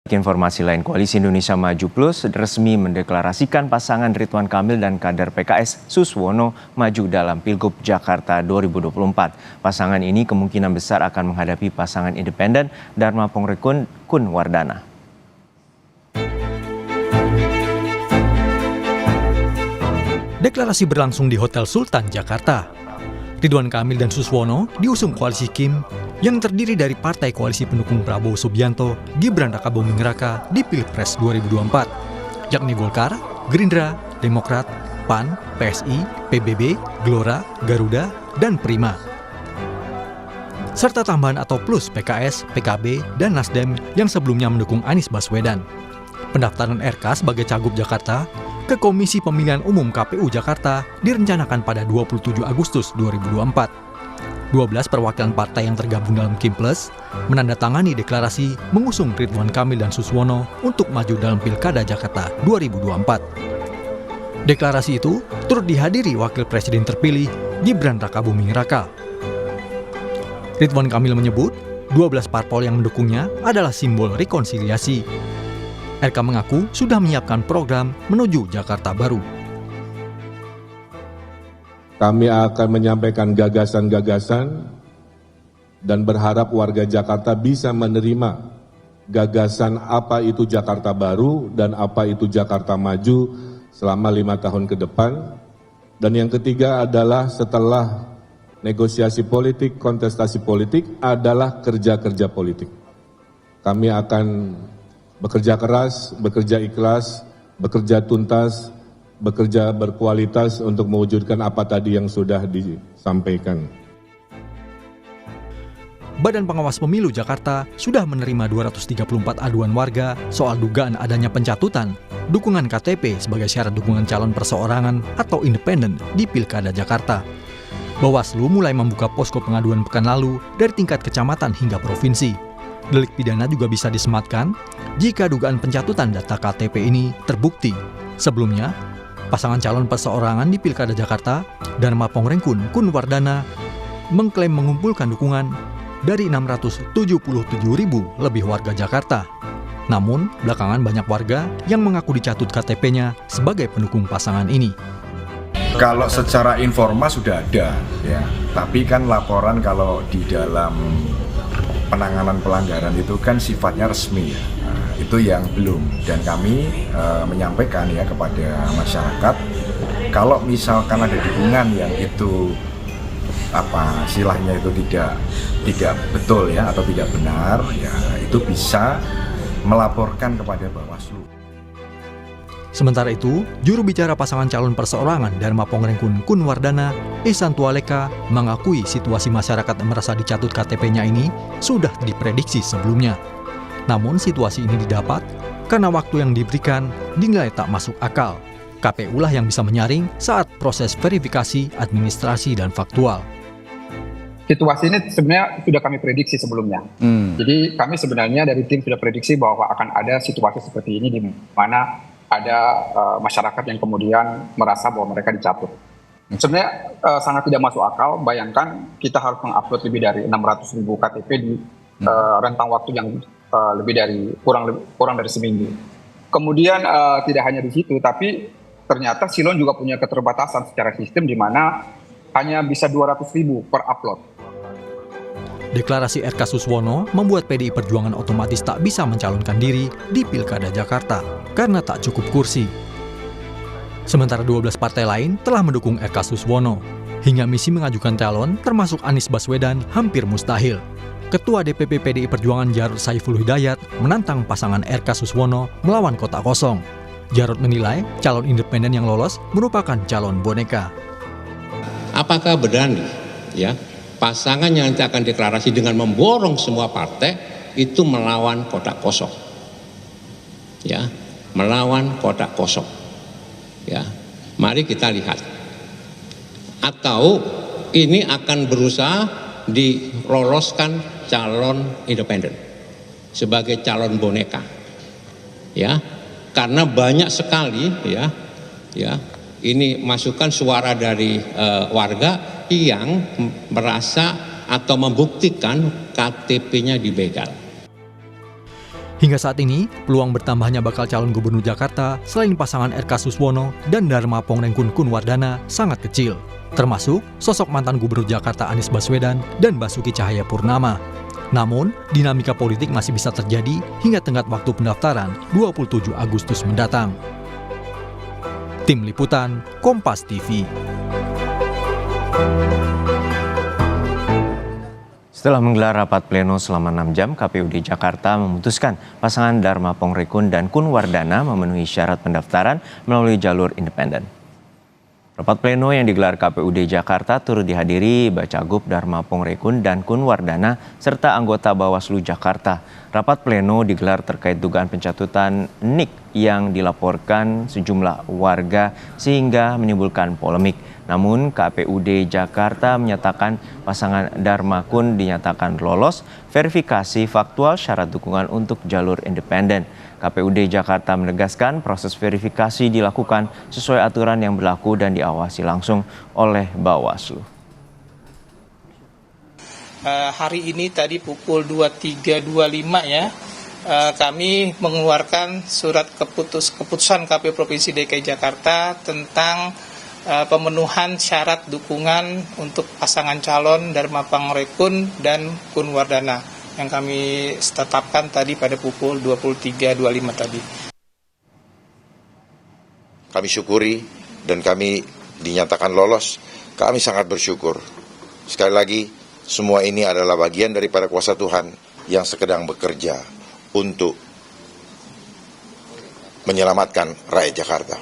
Informasi lain, Koalisi Indonesia Maju Plus resmi mendeklarasikan pasangan Ridwan Kamil dan kader PKS Suswono maju dalam Pilgub Jakarta 2024. Pasangan ini kemungkinan besar akan menghadapi pasangan independen Dharma Pongrekun Kunwardana. Deklarasi berlangsung di Hotel Sultan, Jakarta. Ridwan Kamil dan Suswono diusung koalisi Kim yang terdiri dari partai koalisi pendukung Prabowo Subianto, Gibran Rakabuming Raka di Pilpres 2024, yakni Golkar, Gerindra, Demokrat, PAN, PSI, PBB, Gelora, Garuda, dan Prima. Serta tambahan atau plus PKS, PKB, dan Nasdem yang sebelumnya mendukung Anies Baswedan. Pendaftaran RK sebagai Cagup Jakarta ke Komisi Pemilihan Umum KPU Jakarta direncanakan pada 27 Agustus 2024. 12 perwakilan partai yang tergabung dalam Kim Plus menandatangani deklarasi mengusung Ridwan Kamil dan Suswono untuk maju dalam Pilkada Jakarta 2024. Deklarasi itu turut dihadiri Wakil Presiden terpilih Gibran Rakabuming Raka. Ridwan Kamil menyebut 12 parpol yang mendukungnya adalah simbol rekonsiliasi. RK mengaku sudah menyiapkan program menuju Jakarta Baru. Kami akan menyampaikan gagasan-gagasan dan berharap warga Jakarta bisa menerima gagasan apa itu Jakarta Baru dan apa itu Jakarta Maju selama 5 tahun ke depan. Dan yang ketiga adalah setelah negosiasi politik, kontestasi politik adalah kerja-kerja politik. Kami akan bekerja keras, bekerja ikhlas, bekerja tuntas, bekerja berkualitas untuk mewujudkan apa tadi yang sudah disampaikan. Badan Pengawas Pemilu Jakarta sudah menerima 234 aduan warga soal dugaan adanya pencatutan dukungan KTP sebagai syarat dukungan calon perseorangan atau independen di Pilkada Jakarta. Bawaslu mulai membuka posko pengaduan pekan lalu dari tingkat kecamatan hingga provinsi. Delik pidana juga bisa disematkan jika dugaan pencatutan data KTP ini terbukti. Sebelumnya, pasangan calon perseorangan di Pilkada Jakarta, Dharma Pongrekun Kunwardana, mengklaim mengumpulkan dukungan dari 677.000 lebih warga Jakarta. Namun, belakangan banyak warga yang mengaku dicatut KTP-nya sebagai pendukung pasangan ini. Kalau secara informal sudah ada, ya. Tapi kan laporan kalau di dalam penanganan pelanggaran itu kan sifatnya resmi, ya. Nah, itu yang belum, dan kami menyampaikan ya kepada masyarakat kalau misalkan ada dukungan yang itu istilahnya itu tidak betul ya atau tidak benar, ya itu bisa melaporkan kepada Bawaslu. Sementara itu, juru bicara pasangan calon perseorangan Dharma Pongrekun Kunwardana, Ihsan Tualeka, mengakui situasi masyarakat yang merasa dicatut KTP-nya ini sudah diprediksi sebelumnya. Namun situasi ini didapat karena waktu yang diberikan dinilai tak masuk akal. KPU lah yang bisa menyaring saat proses verifikasi, administrasi, dan faktual. Situasi ini sebenarnya sudah kami prediksi sebelumnya. Jadi kami sebenarnya dari tim sudah prediksi bahwa akan ada situasi seperti ini di mana ada masyarakat yang kemudian merasa bahwa mereka dicatut. Sebenarnya sangat tidak masuk akal. Bayangkan kita harus mengupload lebih dari 600.000 KTP di rentang waktu yang lebih dari kurang dari seminggu. Kemudian tidak hanya di situ, tapi ternyata Silon juga punya keterbatasan secara sistem di mana hanya bisa 200.000 per upload. Deklarasi RK Suswono membuat PDI Perjuangan otomatis tak bisa mencalonkan diri di Pilkada Jakarta karena tak cukup kursi. Sementara 12 partai lain telah mendukung RK Suswono. Hingga misi mengajukan calon termasuk Anies Baswedan hampir mustahil. Ketua DPP PDI Perjuangan Jarod Saiful Hidayat menantang pasangan RK Suswono melawan kotak kosong. Jarod menilai calon independen yang lolos merupakan calon boneka. Apakah berani ya pasangan yang nanti akan deklarasi dengan memborong semua partai itu melawan kotak kosong, ya, melawan kotak kosong, ya. Mari kita lihat. Atau ini akan berusaha diloloskan calon independen sebagai calon boneka, ya, karena banyak sekali, ya. Ini masukan suara dari warga yang merasa atau membuktikan KTP-nya dibegal. Hingga saat ini, peluang bertambahnya bakal calon gubernur Jakarta selain pasangan RK Suswono dan Dharma Pongrengkun Kunwardana sangat kecil, termasuk sosok mantan gubernur Jakarta Anies Baswedan dan Basuki Cahayapurnama. Namun, dinamika politik masih bisa terjadi hingga tenggat waktu pendaftaran 27 Agustus mendatang. Tim Liputan, Kompas TV. Setelah menggelar rapat pleno selama 6 jam, KPUD Jakarta memutuskan pasangan Dharma Pongrengkun dan Kunwardana memenuhi syarat pendaftaran melalui jalur independen. Rapat pleno yang digelar KPUD Jakarta turut dihadiri Bacagub Dharma Pongrengkun dan Kunwardana serta anggota Bawaslu Jakarta. Rapat pleno digelar terkait dugaan pencatutan NIK yang dilaporkan sejumlah warga sehingga menimbulkan polemik. Namun KPUD Jakarta menyatakan pasangan Dharma Kun dinyatakan lolos verifikasi faktual syarat dukungan untuk jalur independen. KPUD Jakarta menegaskan proses verifikasi dilakukan sesuai aturan yang berlaku dan diawasi langsung oleh Bawaslu. Hari ini tadi pukul 23.25 ya, kami mengeluarkan surat keputusan KPU Provinsi DKI Jakarta tentang pemenuhan syarat dukungan untuk pasangan calon Dharma Pongrengkun dan Kunwardana yang kami tetapkan tadi pada pukul 23.25 tadi. Kami syukuri dan kami dinyatakan lolos. Kami sangat bersyukur. Sekali lagi, semua ini adalah bagian daripada kuasa Tuhan yang sedang bekerja untuk menyelamatkan rakyat Jakarta.